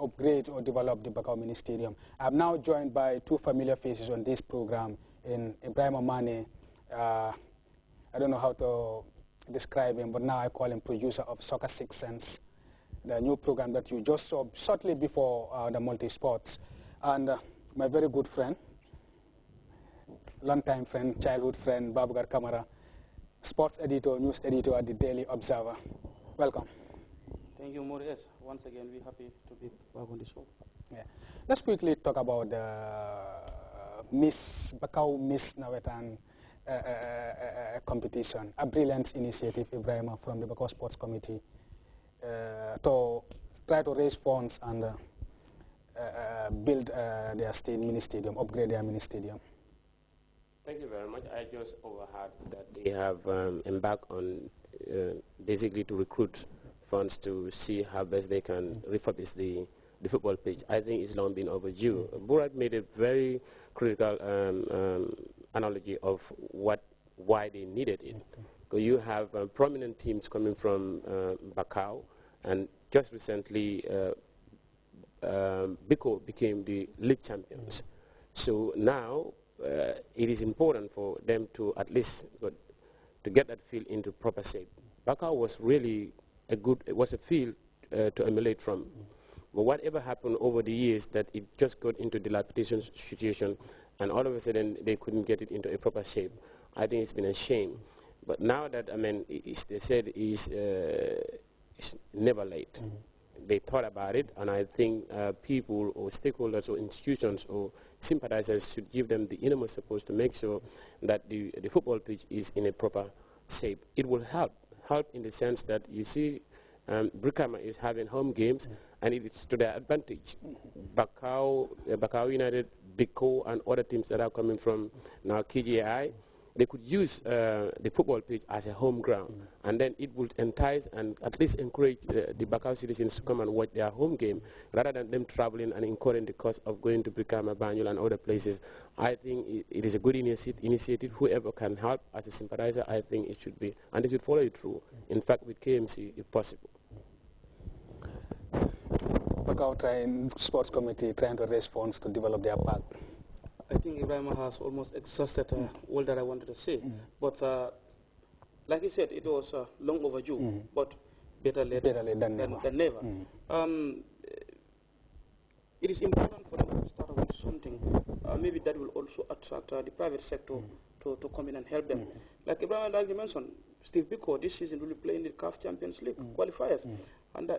upgrade or develop the Bakau Mini Stadium. I'm now joined by two familiar faces on this program in Ibrahim Amane. I don't know how to describe him, but now I call him producer of Soccer Six Sense, the new program that you just saw shortly before the multi-sports. And my very good friend, long-time friend, childhood friend, Babugar Kamara, sports editor, news editor at the Daily Observer. Welcome. Thank you, Maurice. Once again, we're happy to be back on the show. Yeah. Let's quickly talk about the Miss Bakau Miss Nawetan competition, a brilliant initiative, Ibrahima, from the Bakau Sports Committee to try to raise funds and build their mini stadium, upgrade their mini stadium. Thank you very much. I just overheard that they have embarked on basically to recruit funds to see how best they can refurbish the football pitch. I think it's long been overdue. Burak made a very critical analogy of why they needed it. So you have prominent teams coming from Bakau, and just recently Biko became the league champions. So now it is important for them to at least to get that field into proper shape. Bakau was really it was a field to emulate from. But whatever happened over the years, that it just got into dilapidation situation, and all of a sudden they couldn't get it into a proper shape. I think it's been a shame. But now that, I mean, they said it's never late. They thought about it, and I think people or stakeholders or institutions or sympathizers should give them the enormous support to make sure that the football pitch is in a proper shape. It will help in the sense that you see Brikama is having home games, and it is to their advantage. Bakau United, Biko, and other teams that are coming from now KGI, they could use the football pitch as a home ground, and then it would entice and at least encourage the Bakau citizens to come and watch their home game, rather than them traveling and incurring the cost of going to Brikama, Banyul, and other places. I think it is a good initiative. Whoever can help as a sympathizer, I think it should be, and they should follow it through. In fact, with KMC, if possible. Bakau Sports Committee trying to raise funds to develop their park. I think Ibrahim has almost exhausted all that I wanted to say. But like you said, it was long overdue, but better late than never. It is important for them to start with something. Maybe that will also attract the private sector to come in and help them. Like Ibrahim, like you mentioned, Steve Biko this season will be playing the CAF Champions League qualifiers. And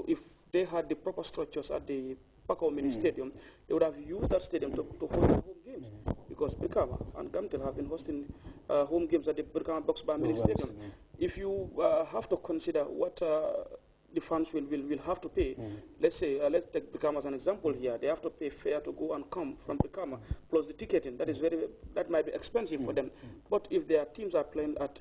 if they had the proper structures at the Bakau Mini Stadium, they would have used that stadium to host their home games, because Brikama and Gamtel have been hosting home games at the Brikama Boxbar Mini Stadium. If you have to consider what the fans will have to pay, let's say, let's take Brikama as an example here. They have to pay fare to go and come from Brikama, plus the ticketing. That might be expensive for them. But if their teams are playing at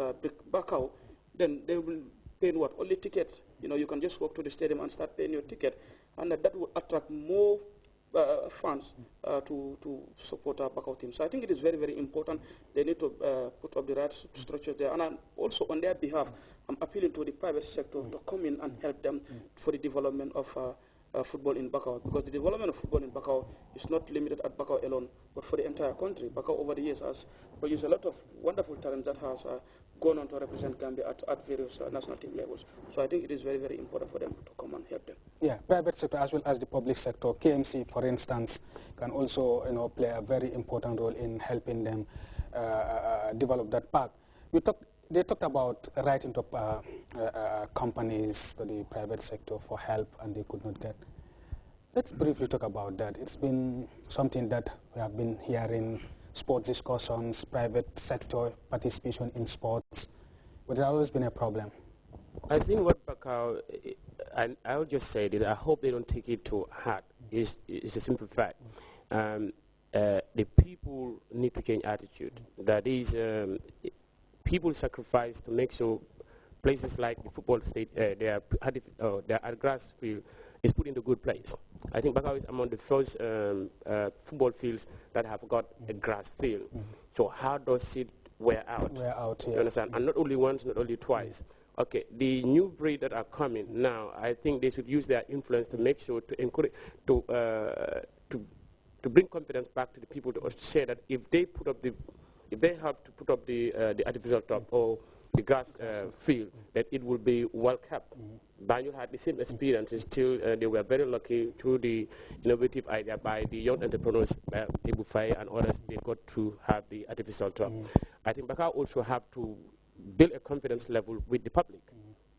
Bakau, then they will pay what? Only tickets. You can just walk to the stadium and start paying your ticket, and that will attract more funds to support our Bakau team. So I think it is very, very important. They need to put up the right structures there. And I'm also, on their behalf, I'm appealing to the private sector to come in and help them for the development of football in Bakau, because the development of football in Bakau is not limited at Bakau alone, but for the entire country. Bakau over the years has produced a lot of wonderful talent that has gone on to represent Gambia at various national team levels. So I think it is very, very important for them to come and help them. Yeah, private sector as well as the public sector. KMC, for instance, can also play a very important role in helping them develop that park. They talked about writing to companies to the private sector for help, and they could not get. Let's briefly talk about that. It's been something that we have been hearing, sports discussions, private sector participation in sports, but it's always been a problem. I think what Bakau, and I'll just say that I hope they don't take it too hard. It's a simple fact. The people need to change attitude. That is, people sacrifice to make sure places like the football their grass field is put into a good place. I think Bakau is among the first football fields that have got a grass field. So how does it wear out? Yeah. You understand? And not only once, not only twice. Okay, the new breed that are coming now, I think they should use their influence to make sure to encourage, to bring confidence back to the people to say that if they put up if they help to put up the artificial turf or the grass field, that it will be well kept. Banjul had the same experiences till they were very lucky through the innovative idea by the young entrepreneurs, Ibu Faye and others, they got to have the artificial turf. I think Bakau also have to build a confidence level with the public,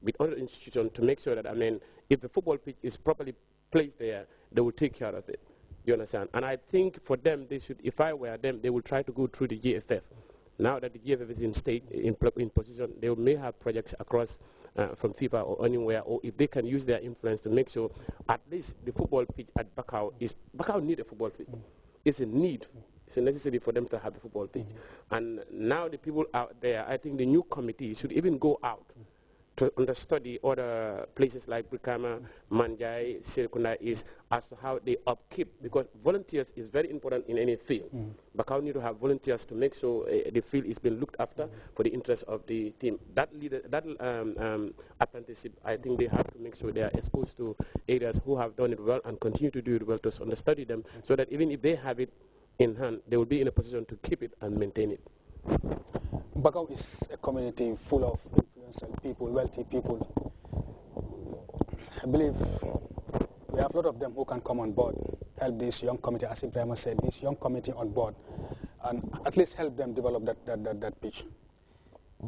with other institutions to make sure that, I mean, if the football pitch is properly placed there, they will take care of it. You understand? And I think for them, they should, if I were them, they will try to go through the GFF. Now that the GFF is in state, in position, they may have projects across from FIFA or anywhere, or if they can use their influence to make sure at least the football pitch at Bakau need a football pitch. It's a need. It's a necessity for them to have a football pitch. And now the people out there, I think the new committee should even go out to understudy other places like Brikama, Manjai, Sirikunda is as to how they upkeep, because volunteers is very important in any field. Bakau need to have volunteers to make sure the field is being looked after for the interest of the team. That apprenticeship, I think they have to make sure they are exposed to areas who have done it well and continue to do it well, to understudy them, so that even if they have it in hand, they will be in a position to keep it and maintain it. Bakau is a community full of influential people, wealthy people. I believe we have a lot of them who can come on board, help this young committee, as Ibrahim said, this young committee on board, and at least help them develop that pitch.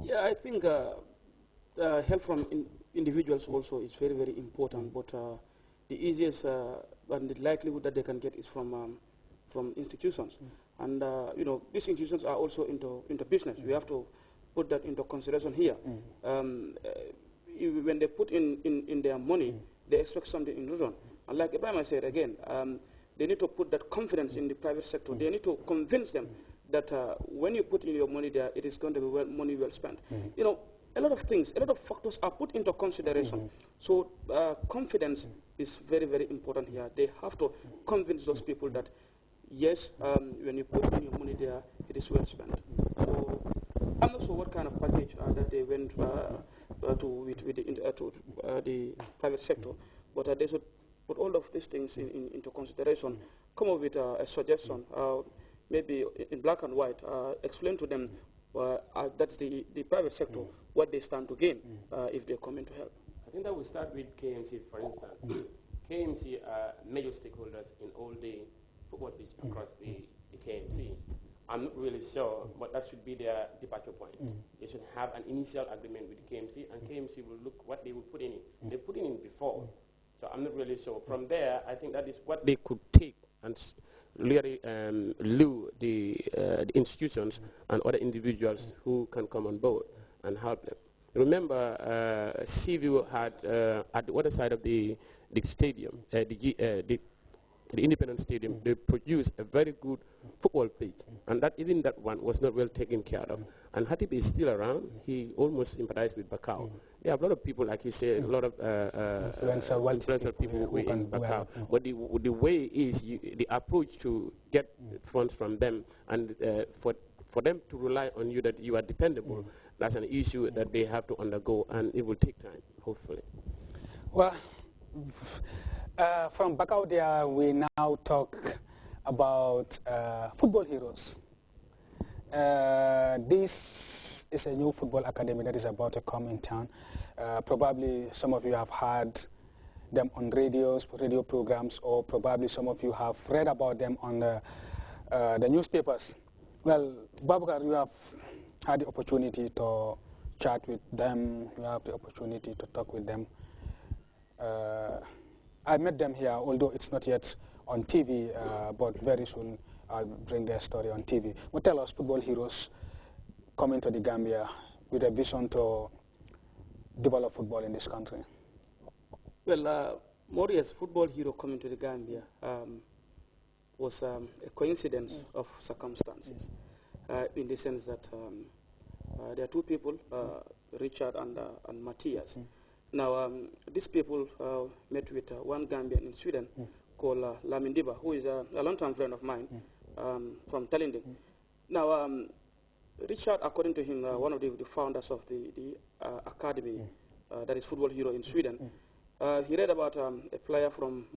Yeah, I think help from individuals also is very, very important, but the easiest and the likelihood that they can get is from institutions. And you know, these institutions are also into business. We have to put that into consideration here. When they put in their money, they expect something in return. And like Ibrahim said again, they need to put that confidence in the private sector. They need to convince them that when you put in your money there, it is going to be money well spent. You know, a lot of things, a lot of factors are put into consideration. So confidence is very, very important here. They have to convince those people that yes, when you put in your money there, it is well spent. So I'm not sure what kind of package that they went to the private sector, but they should put all of these things into consideration, come up with a suggestion, maybe in black and white, explain to them that's the private sector, what they stand to gain if they come in to help. I think that will start with KMC, for instance. KMC are major stakeholders in all the football pitch across the KMC. I'm not really sure, but that should be their departure point. They should have an initial agreement with the KMC, and KMC will look what they will put in it. They put in before, so I'm not really sure. From there, I think that is what they could take and really lure the institutions and other individuals who can come on board and help them. Remember, Seaview had at the other side of the stadium, the Independent Stadium, they produced a very good football pitch, and even that one was not well taken care of. And Hatip is still around. He almost sympathized with Bakau. There are a lot of people, like you said, a lot of influential people who in Bakau. But the way is, the approach to get funds from them, and for them to rely on you that you are dependable, that's an issue that they have to undergo, and it will take time, hopefully. Well, from Bakau there, we now talk about football heroes. This is a new football academy that is about to come in town. Probably some of you have heard them on radio programs, or probably some of you have read about them on the newspapers. Well, Babakar, you have had the opportunity to chat with them, you have the opportunity to talk with them. I met them here, although it's not yet on TV, but very soon I'll bring their story on TV. But tell us, football heroes coming to the Gambia with a vision to develop football in this country. Well, Moria's football hero coming to the Gambia was a coincidence of circumstances, in the sense that there are two people, Richard and Matthias. Now, these people met with one Gambian in Sweden called Lamindiba, who is a long-time friend of mine from Talinding. Now, Richard, according to him, one of the founders of the academy, that is football hero in Sweden. He read about a player from